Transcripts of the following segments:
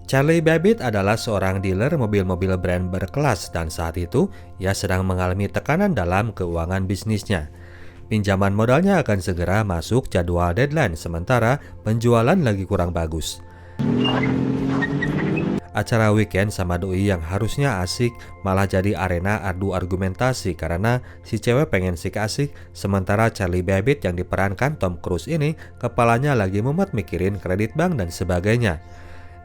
Charlie Babbitt adalah seorang dealer mobil-mobil brand berkelas dan saat itu ia sedang mengalami tekanan dalam keuangan bisnisnya. Pinjaman modalnya akan segera masuk jadwal deadline sementara penjualan lagi kurang bagus. Acara weekend sama doi yang harusnya asik malah jadi arena adu argumentasi karena si cewek pengen asik sementara Charlie Babbitt yang diperankan Tom Cruise ini kepalanya lagi mumet mikirin kredit bank dan sebagainya.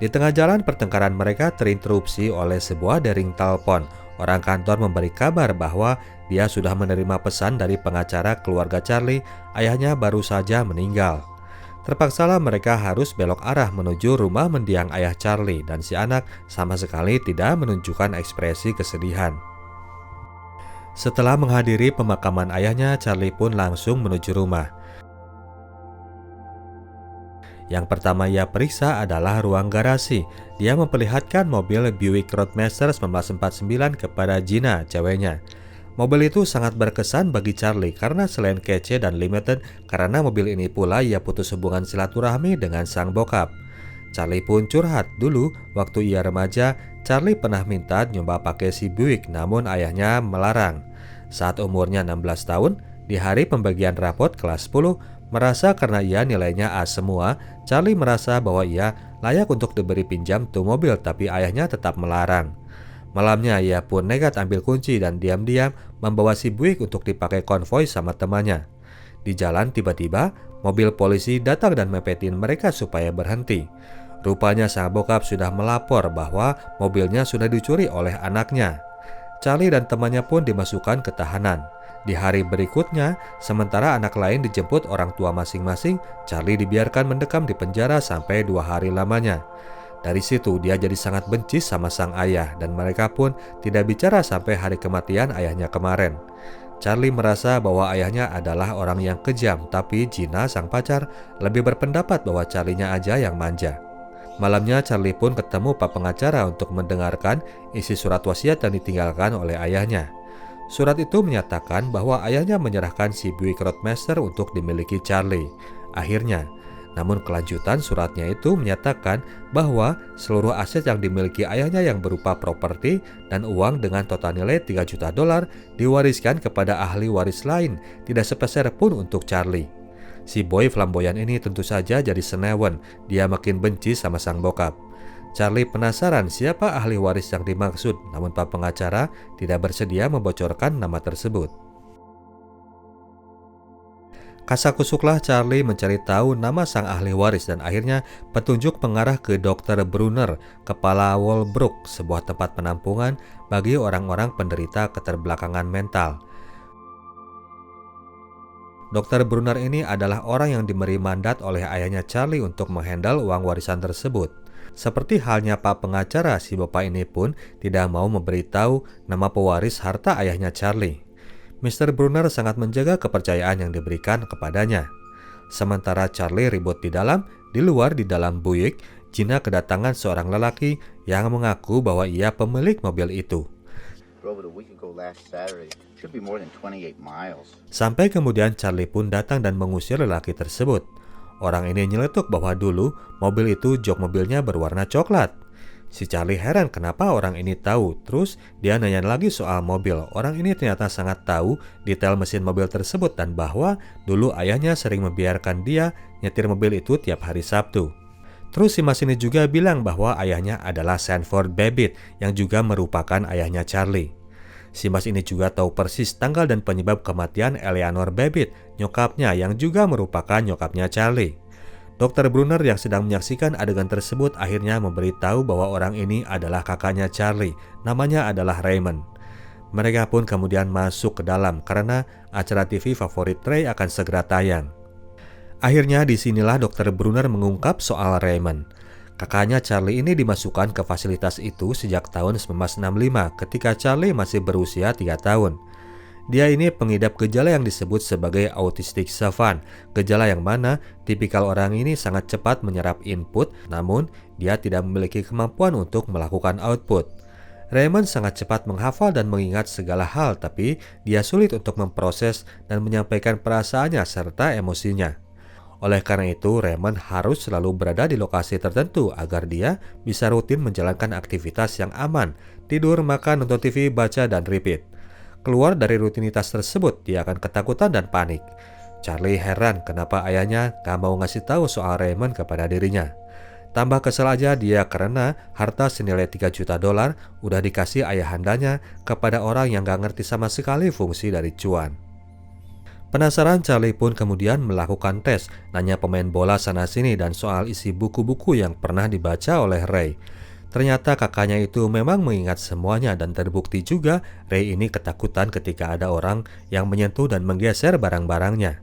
Di tengah jalan pertengkaran mereka terinterupsi oleh sebuah dering telepon. Orang kantor memberi kabar bahwa dia sudah menerima pesan dari pengacara keluarga Charlie, ayahnya baru saja meninggal. Terpaksalah mereka harus belok arah menuju rumah mendiang ayah Charlie dan si anak sama sekali tidak menunjukkan ekspresi kesedihan. Setelah menghadiri pemakaman ayahnya, Charlie pun langsung menuju rumah. Yang pertama ia periksa adalah ruang garasi. Dia memperlihatkan mobil Buick Roadmaster 1949 kepada Gina, ceweknya. Mobil itu sangat berkesan bagi Charlie karena selain kece dan limited, karena mobil ini pula ia putus hubungan silaturahmi dengan sang bokap. Charlie pun curhat dulu waktu ia remaja, Charlie pernah minta nyoba pakai si Buick namun ayahnya melarang. Saat umurnya 16 tahun, di hari pembagian rapot kelas 10, merasa karena ia nilainya A semua, Charlie merasa bahwa ia layak untuk diberi pinjam tuh mobil tapi ayahnya tetap melarang. Malamnya ia pun nekat ambil kunci dan diam-diam membawa si Buick untuk dipakai konvoi sama temannya. Di jalan tiba-tiba mobil polisi datang dan mepetin mereka supaya berhenti. Rupanya sang bokap sudah melapor bahwa mobilnya sudah dicuri oleh anaknya. Charlie dan temannya pun dimasukkan ke tahanan. Di hari berikutnya, sementara anak lain dijemput orang tua masing-masing, Charlie dibiarkan mendekam di penjara sampai 2 hari lamanya. Dari situ dia jadi sangat benci sama sang ayah dan mereka pun tidak bicara sampai hari kematian ayahnya kemarin. Charlie merasa bahwa ayahnya adalah orang yang kejam, tapi Gina sang pacar lebih berpendapat bahwa Charlie-nya aja yang manja. Malamnya Charlie pun ketemu pak pengacara untuk mendengarkan isi surat wasiat yang ditinggalkan oleh ayahnya. Surat itu menyatakan bahwa ayahnya menyerahkan si Buick Roadmaster untuk dimiliki Charlie. Akhirnya, namun kelanjutan suratnya itu menyatakan bahwa seluruh aset yang dimiliki ayahnya yang berupa properti dan uang dengan total nilai $3 juta diwariskan kepada ahli waris lain, tidak sepeser pun untuk Charlie. Si boy flamboyan ini tentu saja jadi senewen, dia makin benci sama sang bokap. Charlie penasaran siapa ahli waris yang dimaksud, namun pak pengacara tidak bersedia membocorkan nama tersebut. Kasakusuklah Charlie mencari tahu nama sang ahli waris dan akhirnya petunjuk mengarah ke Dr. Brunner, kepala Walbrook, sebuah tempat penampungan bagi orang-orang penderita keterbelakangan mental. Dr. Brunner ini adalah orang yang diberi mandat oleh ayahnya Charlie untuk menghandle uang warisan tersebut. Seperti halnya pak pengacara, si bapak ini pun tidak mau memberitahu nama pewaris harta ayahnya Charlie. Mr. Brunner sangat menjaga kepercayaan yang diberikan kepadanya. Sementara Charlie ribut di luar di dalam Buick, Gina kedatangan seorang lelaki yang mengaku bahwa ia pemilik mobil itu. Sampai kemudian Charlie pun datang dan mengusir lelaki tersebut. Orang ini nyeletuk bahwa dulu mobil itu jok mobilnya berwarna coklat. Si Charlie heran kenapa orang ini tahu, terus dia nanya lagi soal mobil. Orang ini ternyata sangat tahu detail mesin mobil tersebut dan bahwa dulu ayahnya sering membiarkan dia nyetir mobil itu tiap hari Sabtu. Terus si mas ini juga bilang bahwa ayahnya adalah Sanford Babbitt yang juga merupakan ayahnya Charlie. Si mas ini juga tahu persis tanggal dan penyebab kematian Eleanor Babbitt, nyokapnya yang juga merupakan nyokapnya Charlie. Dr. Brunner yang sedang menyaksikan adegan tersebut akhirnya memberitahu bahwa orang ini adalah kakaknya Charlie, namanya adalah Raymond. Mereka pun kemudian masuk ke dalam karena acara TV favorit Ray akan segera tayang. Akhirnya disinilah Dr. Brunner mengungkap soal Raymond. Kakaknya Charlie ini dimasukkan ke fasilitas itu sejak tahun 1965 ketika Charlie masih berusia 3 tahun. Dia ini pengidap gejala yang disebut sebagai autistic savant, gejala yang mana tipikal orang ini sangat cepat menyerap input, namun dia tidak memiliki kemampuan untuk melakukan output. Raymond sangat cepat menghafal dan mengingat segala hal, tapi dia sulit untuk memproses dan menyampaikan perasaannya serta emosinya. Oleh karena itu, Raymond harus selalu berada di lokasi tertentu agar dia bisa rutin menjalankan aktivitas yang aman, tidur, makan, nonton TV, baca, dan repeat. Keluar dari rutinitas tersebut, dia akan ketakutan dan panik. Charlie heran kenapa ayahnya gak mau ngasih tahu soal Raymond kepada dirinya. Tambah kesel aja dia karena harta senilai $3 juta udah dikasih ayahandanya kepada orang yang gak ngerti sama sekali fungsi dari cuan. Penasaran, Charlie pun kemudian melakukan tes, nanya pemain bola sana-sini dan soal isi buku-buku yang pernah dibaca oleh Ray. Ternyata kakaknya itu memang mengingat semuanya dan terbukti juga Ray ini ketakutan ketika ada orang yang menyentuh dan menggeser barang-barangnya.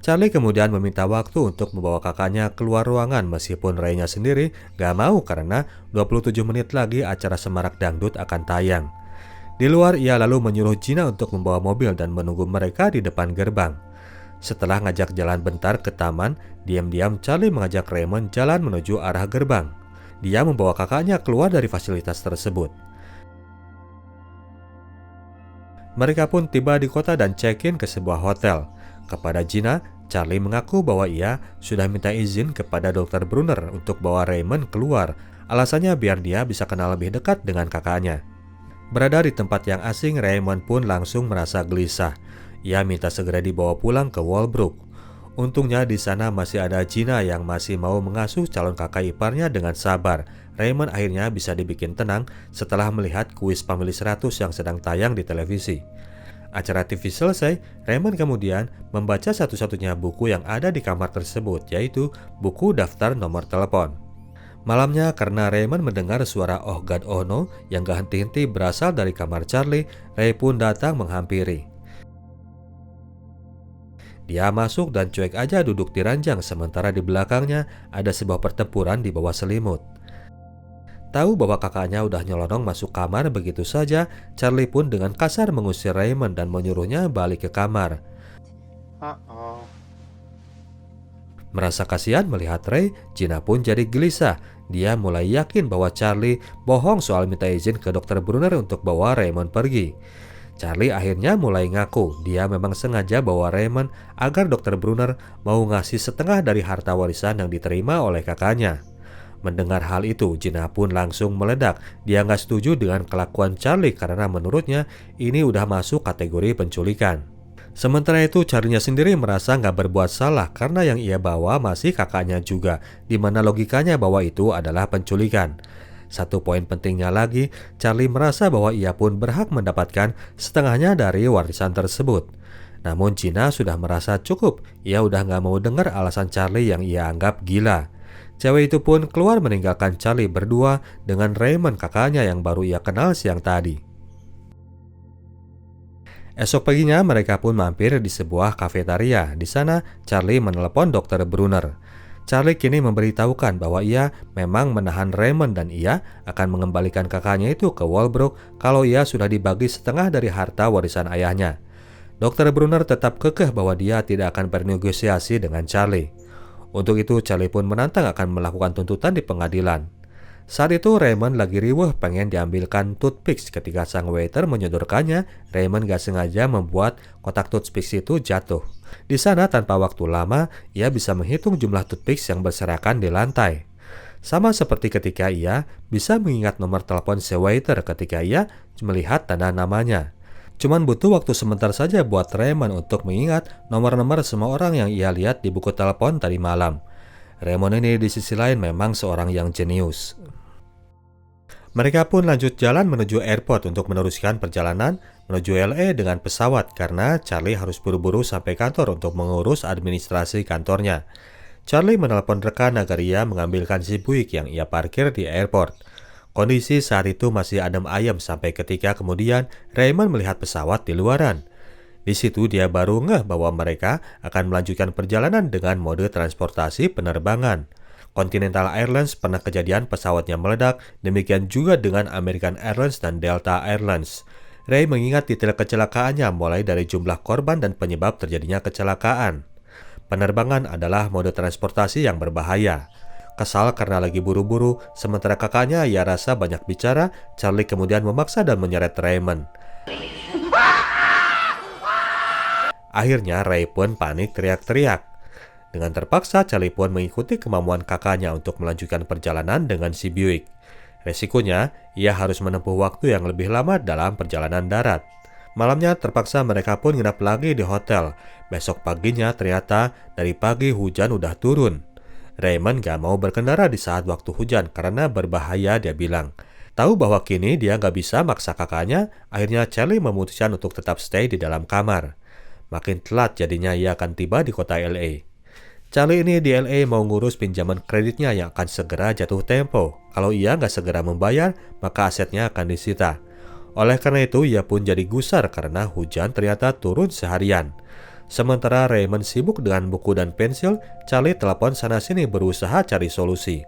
Charlie kemudian meminta waktu untuk membawa kakaknya keluar ruangan meskipun Ray-nya sendiri gak mau karena 27 menit lagi acara Semarak Dangdut akan tayang. Di luar ia lalu menyuruh Gina untuk membawa mobil dan menunggu mereka di depan gerbang. Setelah ngajak jalan bentar ke taman, diam-diam Charlie mengajak Raymond jalan menuju arah gerbang. Dia membawa kakaknya keluar dari fasilitas tersebut. Mereka pun tiba di kota dan check-in ke sebuah hotel. Kepada Gina, Charlie mengaku bahwa ia sudah minta izin kepada Dr. Brunner untuk bawa Raymond keluar. Alasannya biar dia bisa kenal lebih dekat dengan kakaknya. Berada di tempat yang asing, Raymond pun langsung merasa gelisah. Ia minta segera dibawa pulang ke Walbrook. Untungnya di sana masih ada Gina yang masih mau mengasuh calon kakak iparnya dengan sabar. Raymond akhirnya bisa dibikin tenang setelah melihat kuis Family 100 yang sedang tayang di televisi. Acara TV selesai, Raymond kemudian membaca satu-satunya buku yang ada di kamar tersebut, yaitu buku daftar nomor telepon. Malamnya, karena Raymond mendengar suara "Oh God, oh no" yang gak henti-henti berasal dari kamar Charlie, Ray pun datang menghampiri. Dia masuk dan cuek aja duduk di ranjang, sementara di belakangnya ada sebuah pertempuran di bawah selimut. Tahu bahwa kakaknya udah nyelonong masuk kamar begitu saja, Charlie pun dengan kasar mengusir Raymond dan menyuruhnya balik ke kamar. Merasa kasihan melihat Ray, Gina pun jadi gelisah. Dia mulai yakin bahwa Charlie bohong soal minta izin ke Dr. Brunner untuk bawa Raymond pergi. Charlie akhirnya mulai ngaku dia memang sengaja bawa Raymond agar Dr. Brunner mau ngasih setengah dari harta warisan yang diterima oleh kakaknya. Mendengar hal itu, Gina pun langsung meledak. Dia nggak setuju dengan kelakuan Charlie karena menurutnya ini udah masuk kategori penculikan. Sementara itu, Charlie-nya sendiri merasa nggak berbuat salah karena yang ia bawa masih kakaknya juga, di mana logikanya bahwa itu adalah penculikan. Satu poin pentingnya lagi, Charlie merasa bahwa ia pun berhak mendapatkan setengahnya dari warisan tersebut. Namun Gina sudah merasa cukup. Ia udah nggak mau dengar alasan Charlie yang ia anggap gila. Cewek itu pun keluar meninggalkan Charlie berdua dengan Raymond kakaknya yang baru ia kenal siang tadi. Esok paginya mereka pun mampir di sebuah kafetaria. Di sana Charlie menelepon Dr. Brunner. Charlie kini memberitahukan bahwa ia memang menahan Raymond dan ia akan mengembalikan kakaknya itu ke Walbrook kalau ia sudah dibagi setengah dari harta warisan ayahnya. Dr. Brunner tetap kekeh bahwa dia tidak akan bernegosiasi dengan Charlie. Untuk itu Charlie pun menantang akan melakukan tuntutan di pengadilan. Saat itu Raymond lagi riweuh pengen diambilkan toothpicks ketika sang waiter menyodorkannya. Raymond gak sengaja membuat kotak toothpicks itu jatuh. Di sana tanpa waktu lama ia bisa menghitung jumlah toothpicks yang berserakan di lantai. Sama seperti ketika ia bisa mengingat nomor telepon si waiter ketika ia melihat tanda namanya. Cuman butuh waktu sebentar saja buat Raymond untuk mengingat nomor-nomor semua orang yang ia lihat di buku telepon tadi malam. Raymond ini di sisi lain memang seorang yang jenius. Mereka pun lanjut jalan menuju airport untuk meneruskan perjalanan menuju LA dengan pesawat karena Charlie harus buru-buru sampai kantor untuk mengurus administrasi kantornya. Charlie menelepon rekan agar ia mengambilkan si Buick yang ia parkir di airport. Kondisi saat itu masih adem ayem sampai ketika kemudian Raymond melihat pesawat di luaran. Di situ dia baru ngeh bahwa mereka akan melanjutkan perjalanan dengan mode transportasi penerbangan. Continental Airlines pernah kejadian pesawatnya meledak, demikian juga dengan American Airlines dan Delta Airlines. Ray mengingat detail kecelakaannya mulai dari jumlah korban dan penyebab terjadinya kecelakaan. Penerbangan adalah mode transportasi yang berbahaya. Kesal karena lagi buru-buru, sementara kakaknya ia rasa banyak bicara, Charlie kemudian memaksa dan menyeret Raymond. Akhirnya Ray pun panik teriak-teriak. Dengan terpaksa, Charlie pun mengikuti kemauan kakaknya untuk melanjutkan perjalanan dengan si Buick. Resikonya, ia harus menempuh waktu yang lebih lama dalam perjalanan darat. Malamnya terpaksa mereka pun nginap lagi di hotel. Besok paginya ternyata dari pagi hujan udah turun. Raymond gak mau berkendara di saat waktu hujan karena berbahaya, dia bilang. Tahu bahwa kini dia gak bisa maksa kakaknya, akhirnya Charlie memutuskan untuk tetap stay di dalam kamar. Makin telat jadinya ia akan tiba di kota LA. Charlie ini di LA mau ngurus pinjaman kreditnya yang akan segera jatuh tempo. Kalau ia nggak segera membayar, maka asetnya akan disita. Oleh karena itu, ia pun jadi gusar karena hujan ternyata turun seharian. Sementara Raymond sibuk dengan buku dan pensil, Charlie telepon sana-sini berusaha cari solusi.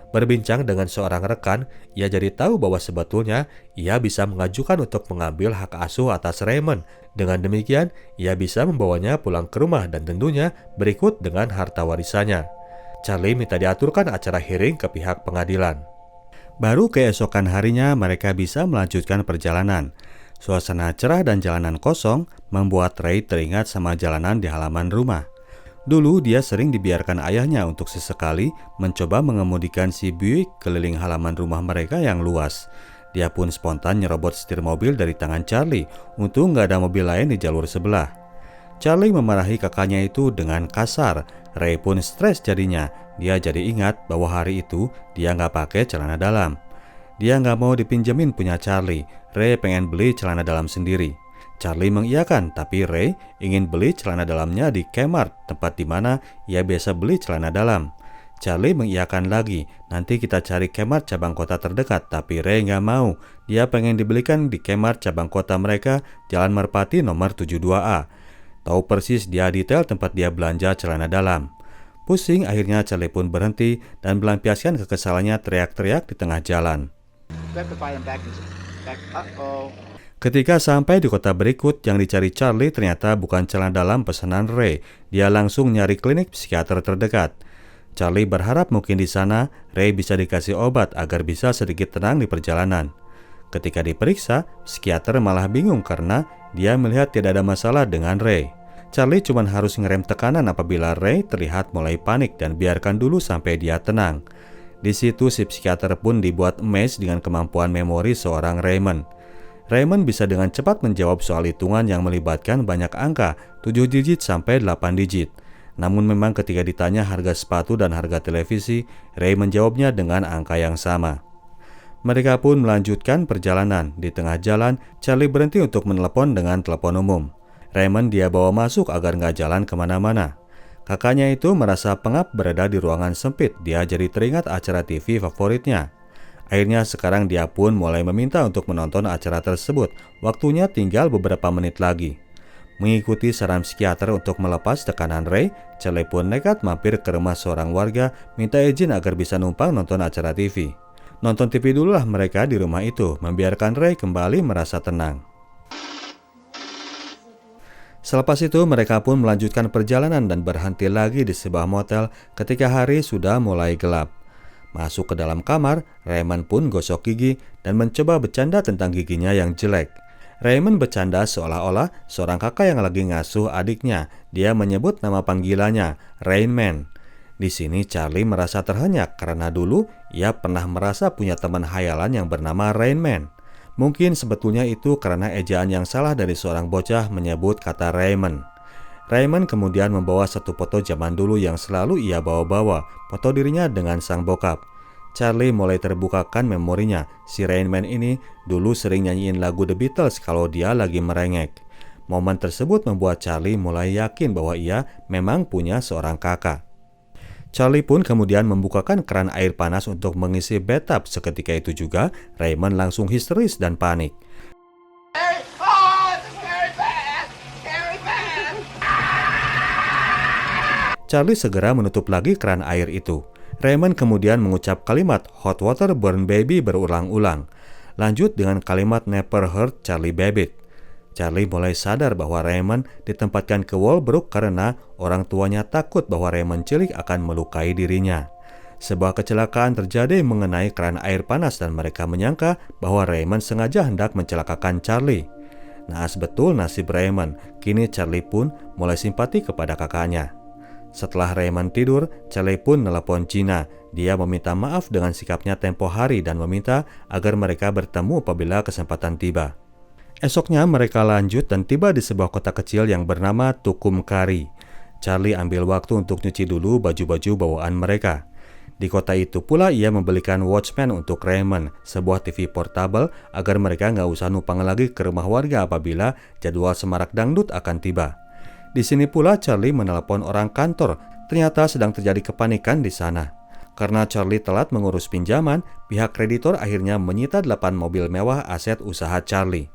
Berbincang dengan seorang rekan, ia jadi tahu bahwa sebetulnya ia bisa mengajukan untuk mengambil hak asuh atas Raymond. Dengan demikian, ia bisa membawanya pulang ke rumah dan tentunya berikut dengan harta warisannya. Charlie minta diaturkan acara hearing ke pihak pengadilan. Baru keesokan harinya mereka bisa melanjutkan perjalanan. Suasana cerah dan jalanan kosong membuat Ray teringat sama jalanan di halaman rumah. Dulu dia sering dibiarkan ayahnya untuk sesekali mencoba mengemudikan si Buick keliling halaman rumah mereka yang luas. Dia pun spontan nyerobot setir mobil dari tangan Charlie untuk nggak ada mobil lain di jalur sebelah. Charlie memarahi kakaknya itu dengan kasar. Ray pun stres jadinya. Dia jadi ingat bahwa hari itu dia nggak pakai celana dalam. Dia nggak mau dipinjemin punya Charlie. Ray pengen beli celana dalam sendiri. Charlie mengiyakan, tapi Ray ingin beli celana dalamnya di Kmart, tempat di mana ia biasa beli celana dalam. Charlie mengiyakan lagi, nanti kita cari Kmart cabang kota terdekat, tapi Ray nggak mau. Dia pengen dibelikan di Kmart cabang kota mereka, Jalan Merpati nomor 72A. Tahu persis dia detail tempat dia belanja celana dalam. Pusing, akhirnya Charlie pun berhenti dan melampiaskan kekesalannya teriak-teriak di tengah jalan. Ketika sampai di kota berikut, yang dicari Charlie ternyata bukan celana dalam pesanan Ray. Dia langsung nyari klinik psikiater terdekat. Charlie berharap mungkin di sana Ray bisa dikasih obat agar bisa sedikit tenang di perjalanan. Ketika diperiksa, psikiater malah bingung karena dia melihat tidak ada masalah dengan Ray. Charlie cuma harus ngerem tekanan apabila Ray terlihat mulai panik dan biarkan dulu sampai dia tenang. Di situ si psikiater pun dibuat amazed dengan kemampuan memori seorang Raymond. Raymond bisa dengan cepat menjawab soal hitungan yang melibatkan banyak angka, 7 digit sampai 8 digit. Namun memang ketika ditanya harga sepatu dan harga televisi, Ray menjawabnya dengan angka yang sama. Mereka pun melanjutkan perjalanan. Di tengah jalan, Charlie berhenti untuk menelepon dengan telepon umum. Raymond dia bawa masuk agar nggak jalan kemana-mana. Kakaknya itu merasa pengap berada di ruangan sempit. Dia jadi teringat acara TV favoritnya. Akhirnya sekarang dia pun mulai meminta untuk menonton acara tersebut. Waktunya tinggal beberapa menit lagi. Mengikuti saran psikiater untuk melepas tekanan Ray, Charlie pun nekat mampir ke rumah seorang warga minta izin agar bisa numpang nonton acara TV. Nonton TV dululah mereka di rumah itu, membiarkan Ray kembali merasa tenang. Selepas itu mereka pun melanjutkan perjalanan dan berhenti lagi di sebuah motel ketika hari sudah mulai gelap. Masuk ke dalam kamar, Raymond pun gosok gigi dan mencoba bercanda tentang giginya yang jelek. Raymond bercanda seolah-olah seorang kakak yang lagi ngasuh adiknya. Dia menyebut nama panggilannya, Rain Man. Di sini Charlie merasa terhenyak karena dulu ia pernah merasa punya teman hayalan yang bernama Rain Man. Mungkin sebetulnya itu karena ejaan yang salah dari seorang bocah menyebut kata Raymond. Raymond kemudian membawa satu foto zaman dulu yang selalu ia bawa-bawa, foto dirinya dengan sang bokap. Charlie mulai terbukakan memorinya. Si Raymond ini dulu sering nyanyiin lagu The Beatles kalau dia lagi merengek. Momen tersebut membuat Charlie mulai yakin bahwa ia memang punya seorang kakak. Charlie pun kemudian membukakan keran air panas untuk mengisi bathtub. Seketika itu juga Raymond langsung histeris dan panik. Charlie segera menutup lagi keran air itu. Raymond kemudian mengucap kalimat hot water burn baby berulang-ulang. Lanjut dengan kalimat never hurt Charlie Babbitt. Charlie mulai sadar bahwa Raymond ditempatkan ke Walbrook karena orang tuanya takut bahwa Raymond cilik akan melukai dirinya. Sebuah kecelakaan terjadi mengenai keran air panas dan mereka menyangka bahwa Raymond sengaja hendak mencelakakan Charlie. Naas betul nasib Raymond. Kini Charlie pun mulai simpati kepada kakaknya. Setelah Raymond tidur, Charlie pun telepon Gina. Dia meminta maaf dengan sikapnya tempo hari dan meminta agar mereka bertemu apabila kesempatan tiba. Esoknya mereka lanjut dan tiba di sebuah kota kecil yang bernama Tucumcari. Charlie ambil waktu untuk nyuci dulu baju-baju bawaan mereka. Di kota itu pula ia membelikan Watchman untuk Raymond, sebuah TV portable agar mereka nggak usah numpang lagi ke rumah warga apabila jadwal semarak dangdut akan tiba. Di sini pula Charlie menelepon orang kantor. Ternyata sedang terjadi kepanikan di sana. Karena Charlie telat mengurus pinjaman, pihak kreditor akhirnya menyita 8 mobil mewah aset usaha Charlie.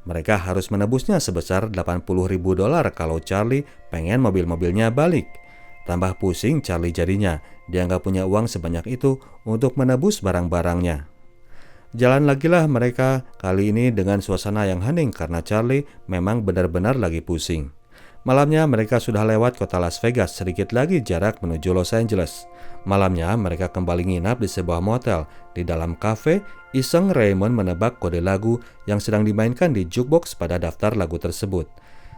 Mereka harus menebusnya sebesar $80.000 kalau Charlie pengen mobil-mobilnya balik. Tambah pusing Charlie jadinya, dia nggak punya uang sebanyak itu untuk menebus barang-barangnya. Jalan lagilah mereka kali ini dengan suasana yang hening karena Charlie memang benar-benar lagi pusing. Malamnya mereka sudah lewat kota Las Vegas, sedikit lagi jarak menuju Los Angeles. Malamnya mereka kembali nginap di sebuah motel. Di dalam kafe, iseng Raymond menebak kode lagu yang sedang dimainkan di jukebox pada daftar lagu tersebut.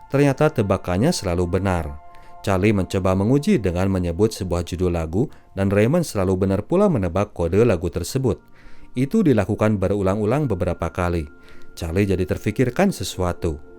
Ternyata tebakannya selalu benar. Charlie mencoba menguji dengan menyebut sebuah judul lagu dan Raymond selalu benar pula menebak kode lagu tersebut. Itu dilakukan berulang-ulang beberapa kali. Charlie jadi terfikirkan sesuatu.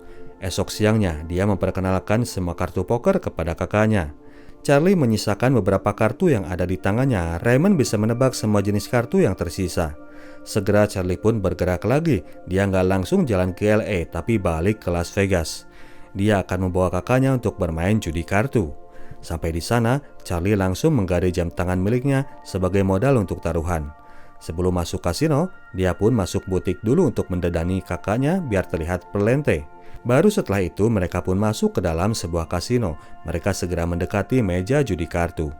Esok siangnya, dia memperkenalkan semua kartu poker kepada kakaknya. Charlie menyisakan beberapa kartu yang ada di tangannya. Raymond bisa menebak semua jenis kartu yang tersisa. Segera Charlie pun bergerak lagi. Dia nggak langsung jalan ke LA, tapi balik ke Las Vegas. Dia akan membawa kakaknya untuk bermain judi kartu. Sampai di sana, Charlie langsung menggadai jam tangan miliknya sebagai modal untuk taruhan. Sebelum masuk kasino, dia pun masuk butik dulu untuk mendedani kakaknya biar terlihat perlente. Baru setelah itu mereka pun masuk ke dalam sebuah kasino. Mereka segera mendekati meja judi kartu.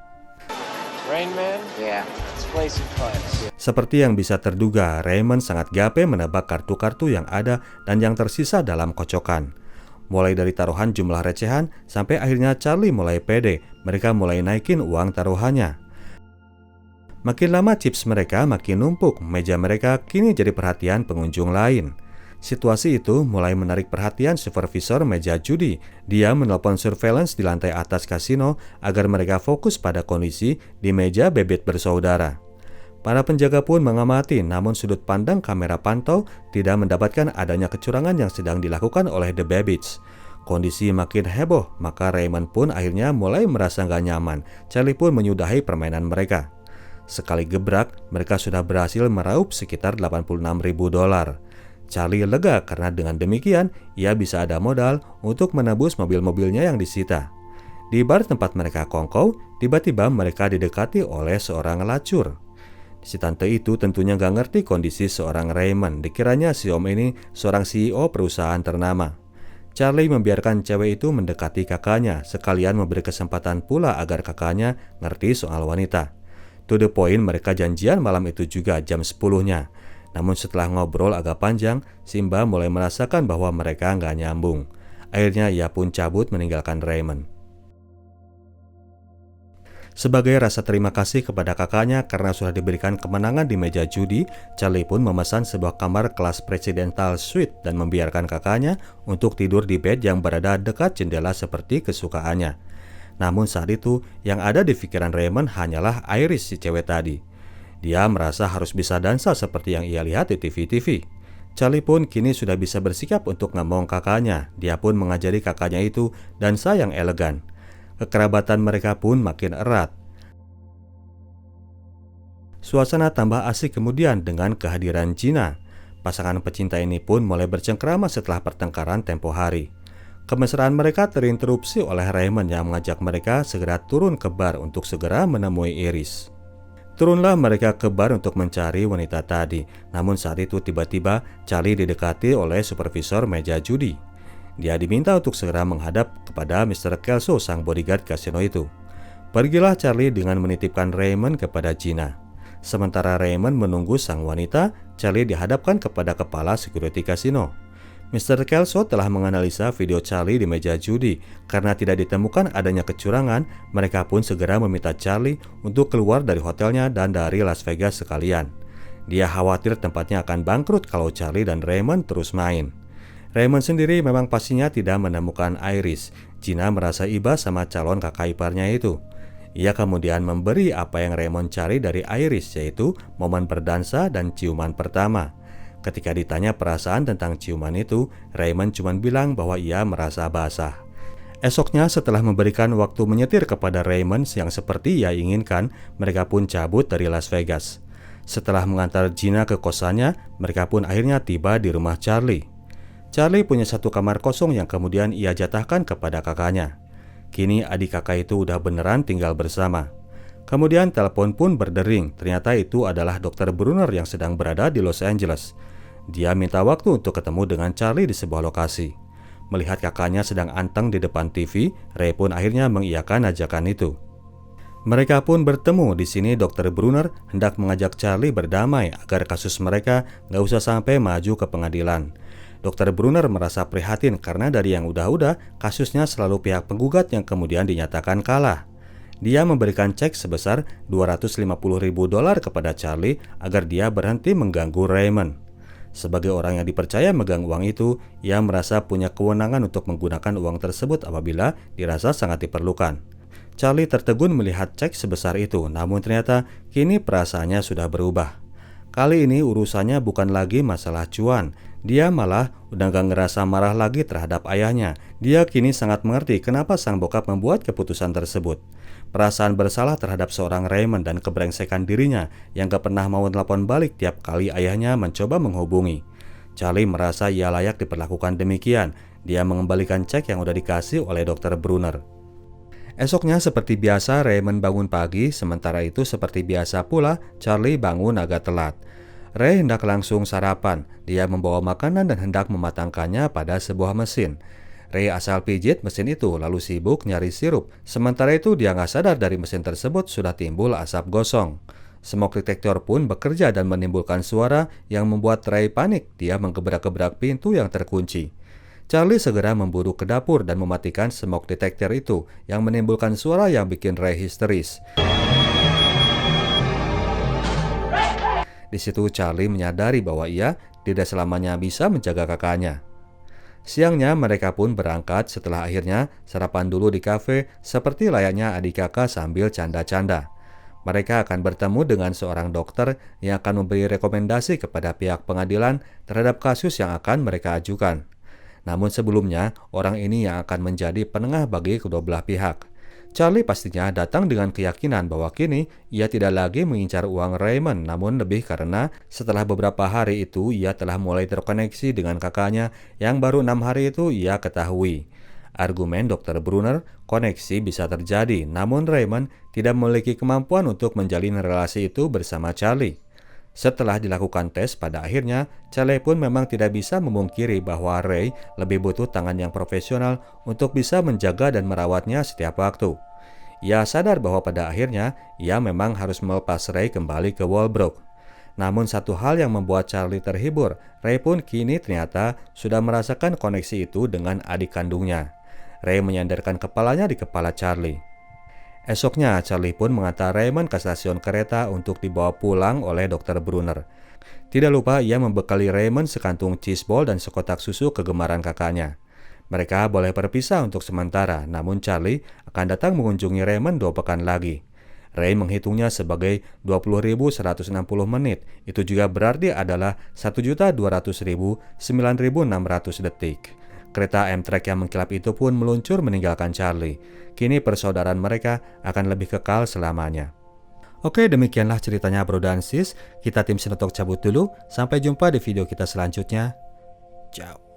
Seperti yang bisa terduga, Raymond sangat gape menebak kartu-kartu yang ada dan yang tersisa dalam kocokan. Mulai dari taruhan jumlah recehan sampai akhirnya Charlie mulai pede. Mereka mulai naikin uang taruhannya. Makin lama chips mereka makin numpuk. Meja mereka kini jadi perhatian pengunjung lain. Situasi itu mulai menarik perhatian supervisor meja judi. Dia menelpon surveillance di lantai atas kasino agar mereka fokus pada kondisi di meja bebek bersaudara. Para penjaga pun mengamati, namun sudut pandang kamera pantau tidak mendapatkan adanya kecurangan yang sedang dilakukan oleh The Babbitts. Kondisi makin heboh, maka Raymond pun akhirnya mulai merasa gak nyaman. Charlie pun menyudahi permainan mereka. Sekali gebrak, mereka sudah berhasil meraup sekitar $86.000. Charlie lega karena dengan demikian ia bisa ada modal untuk menebus mobil-mobilnya yang disita. Di bar tempat mereka kongkow, tiba-tiba mereka didekati oleh seorang lacur. Si tante itu tentunya gak ngerti kondisi seorang Raymond. Dikiranya si om ini seorang CEO perusahaan ternama. Charlie membiarkan cewek itu mendekati kakaknya, sekalian memberi kesempatan pula agar kakaknya ngerti soal wanita. To the point, mereka janjian malam itu juga jam 10-nya. Namun setelah ngobrol agak panjang, Simba mulai merasakan bahwa mereka nggak nyambung. Akhirnya ia pun cabut meninggalkan Raymond. Sebagai rasa terima kasih kepada kakaknya karena sudah diberikan kemenangan di meja judi, Charlie pun memesan sebuah kamar kelas presidential suite dan membiarkan kakaknya untuk tidur di bed yang berada dekat jendela seperti kesukaannya. Namun saat itu, yang ada di pikiran Raymond hanyalah Iris si cewek tadi. Dia merasa harus bisa dansa seperti yang ia lihat di TV-TV. Charlie pun kini sudah bisa bersikap untuk ngemong kakaknya. Dia pun mengajari kakaknya itu dansa yang elegan. Kekerabatan mereka pun makin erat. Suasana tambah asik kemudian dengan kehadiran Gina. Pasangan pecinta ini pun mulai bercengkrama setelah pertengkaran tempo hari. Kemesraan mereka terinterupsi oleh Raymond yang mengajak mereka segera turun ke bar untuk segera menemui Iris. Turunlah mereka ke bar untuk mencari wanita tadi. Namun saat itu tiba-tiba Charlie didekati oleh supervisor meja judi. Dia diminta untuk segera menghadap kepada Mr. Kelso, sang bodyguard kasino itu. Pergilah Charlie dengan menitipkan Raymond kepada Gina. Sementara Raymond menunggu sang wanita, Charlie dihadapkan kepada kepala security kasino. Mr. Kelso telah menganalisa video Charlie di meja judi. Karena tidak ditemukan adanya kecurangan, mereka pun segera meminta Charlie untuk keluar dari hotelnya dan dari Las Vegas sekalian. Dia khawatir tempatnya akan bangkrut kalau Charlie dan Raymond terus main. Raymond sendiri memang pastinya tidak menemukan Iris. Gina merasa iba sama calon kakak iparnya itu. Ia kemudian memberi apa yang Raymond cari dari Iris, yaitu momen berdansa dan ciuman pertama. Ketika ditanya perasaan tentang ciuman itu, Raymond cuma bilang bahwa ia merasa basah. Esoknya setelah memberikan waktu menyetir kepada Raymond yang seperti ia inginkan, mereka pun cabut dari Las Vegas. Setelah mengantar Gina ke kosannya, mereka pun akhirnya tiba di rumah Charlie. Charlie punya satu kamar kosong yang kemudian ia jatahkan kepada kakaknya. Kini adik kakak itu udah beneran tinggal bersama. Kemudian telepon pun berdering, ternyata itu adalah Dr. Brunner yang sedang berada di Los Angeles. Dia minta waktu untuk ketemu dengan Charlie di sebuah lokasi. Melihat kakaknya sedang anteng di depan TV, Ray pun akhirnya mengiyakan ajakan itu. Mereka pun bertemu. Di sini Dr. Brunner hendak mengajak Charlie berdamai agar kasus mereka nggak usah sampai maju ke pengadilan. Dr. Brunner merasa prihatin karena dari yang udah-udah kasusnya selalu pihak penggugat yang kemudian dinyatakan kalah. Dia memberikan cek sebesar $250.000 kepada Charlie agar dia berhenti mengganggu Raymond. Sebagai orang yang dipercaya megang uang itu, ia merasa punya kewenangan untuk menggunakan uang tersebut apabila dirasa sangat diperlukan. Charlie tertegun melihat cek sebesar itu, namun ternyata kini perasaannya sudah berubah. Kali ini urusannya bukan lagi masalah cuan. Dia malah udah gak ngerasa marah lagi terhadap ayahnya. Dia kini sangat mengerti kenapa sang bokap membuat keputusan tersebut. Perasaan bersalah terhadap seorang Raymond dan kebrengsekan dirinya yang gak pernah mau telepon balik tiap kali ayahnya mencoba menghubungi. Charlie merasa ia layak diperlakukan demikian. Dia mengembalikan cek yang udah dikasih oleh Dr. Brunner. Esoknya seperti biasa Raymond bangun pagi, sementara itu seperti biasa pula Charlie bangun agak telat. Ray hendak langsung sarapan. Dia membawa makanan dan hendak mematangkannya pada sebuah mesin. Ray asal pijit mesin itu lalu sibuk nyari sirup. Sementara itu dia nggak sadar dari mesin tersebut sudah timbul asap gosong. Smoke detector pun bekerja dan menimbulkan suara yang membuat Ray panik. Dia menggebrak-gebrak pintu yang terkunci. Charlie segera memburu ke dapur dan mematikan smoke detector itu yang menimbulkan suara yang bikin Ray histeris. Di situ Charlie menyadari bahwa ia tidak selamanya bisa menjaga kakaknya. Siangnya mereka pun berangkat setelah akhirnya sarapan dulu di kafe seperti layaknya adik kakak sambil canda-canda. Mereka akan bertemu dengan seorang dokter yang akan memberi rekomendasi kepada pihak pengadilan terhadap kasus yang akan mereka ajukan. Namun sebelumnya, orang ini yang akan menjadi penengah bagi kedua belah pihak. Charlie pastinya datang dengan keyakinan bahwa kini ia tidak lagi mengincar uang Raymond, namun lebih karena setelah beberapa hari itu ia telah mulai terkoneksi dengan kakaknya yang baru 6 hari itu ia ketahui. Argumen Dr. Brunner, koneksi bisa terjadi, namun Raymond tidak memiliki kemampuan untuk menjalin relasi itu bersama Charlie. Setelah dilakukan tes, pada akhirnya Charlie pun memang tidak bisa memungkiri bahwa Ray lebih butuh tangan yang profesional untuk bisa menjaga dan merawatnya setiap waktu. Ia sadar bahwa pada akhirnya ia memang harus melepas Ray kembali ke Walbrook. Namun satu hal yang membuat Charlie terhibur, Ray pun kini ternyata sudah merasakan koneksi itu dengan adik kandungnya. Ray menyandarkan kepalanya di kepala Charlie. Esoknya, Charlie pun mengantar Raymond ke stasiun kereta untuk dibawa pulang oleh Dr. Brunner. Tidak lupa ia membekali Raymond sekantung cheese ball dan sekotak susu kegemaran kakaknya. Mereka boleh berpisah untuk sementara, namun Charlie akan datang mengunjungi Raymond 2 pekan lagi. Ray menghitungnya sebagai 20.160 menit, itu juga berarti adalah 1.200.009.600 detik. Kereta Amtrak yang mengkilap itu pun meluncur meninggalkan Charlie. Kini persaudaraan mereka akan lebih kekal selamanya. Oke, demikianlah ceritanya Bro dan Sis. Kita tim Sinotok cabut dulu. Sampai jumpa di video kita selanjutnya. Ciao.